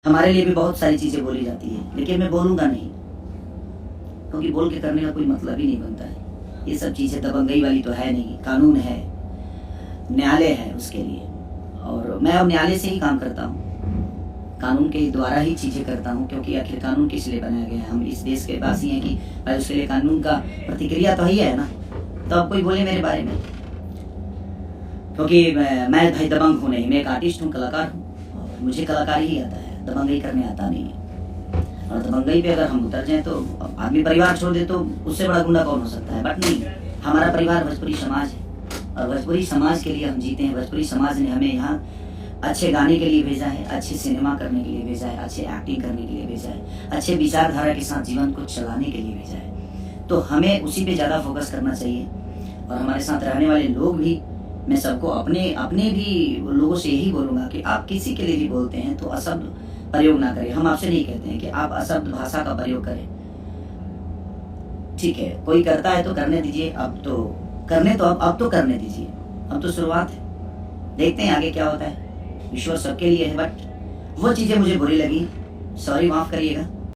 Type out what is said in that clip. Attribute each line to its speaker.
Speaker 1: हमारे लिए भी बहुत सारी चीज़ें बोली जाती है, लेकिन मैं बोलूँगा नहीं, क्योंकि बोल के करने का कोई मतलब ही नहीं बनता है। ये सब चीज़ें दबंगई वाली तो है नहीं, कानून है, न्यायालय है उसके लिए, और मैं अब न्यायालय से ही काम करता हूँ, कानून के द्वारा ही चीज़ें करता हूँ, क्योंकि आखिर कानून किस लिए बनाया गया है? हम इस देश के वासी हैं कि भाई उसके लिए कानून का प्रतिक्रिया तो ही है ना। तो अब कोई बोले मेरे बारे में, क्योंकि मैं भाई दबंग हूँ नहीं, मैं एक आर्टिस्ट हूँ, कलाकार हूँ, और मुझे कलाकारी ही आता है, दबंगई करने आता नहीं है। और दबंगई पे अगर हम उतर जाएं तो आदमी परिवार छोड़ दे तो उससे बड़ा गुंडा कौन हो सकता है? बट नहीं, हमारा परिवार भोजपुरी समाज है, और भोजपुरी समाज के लिए हम जीते हैं। भोजपुरी समाज ने हमें यहाँ अच्छे गाने के लिए भेजा है, अच्छे सिनेमा करने के लिए भेजा है, अच्छे एक्टिंग करने के लिए भेजा है, अच्छे विचारधारा के साथ जीवन को चलाने के लिए भेजा है। तो हमें उसी पे ज़्यादा फोकस करना चाहिए। और हमारे साथ रहने वाले लोग भी, मैं सबको अपने भी लोगों से यही बोलूँगा कि आप किसी के लिए भी बोलते हैं तो अशब्द प्रयोग ना करें। हम आपसे नहीं कहते हैं कि आप अशब्द भाषा का प्रयोग करें, ठीक है, कोई करता है तो करने दीजिए, अब तो करने दीजिए, अब तो शुरुआत है, देखते हैं आगे क्या होता है। ईश्वर सबके लिए है, बट वो चीज़ें मुझे बुरी लगी, सॉरी, माफ़ करिएगा।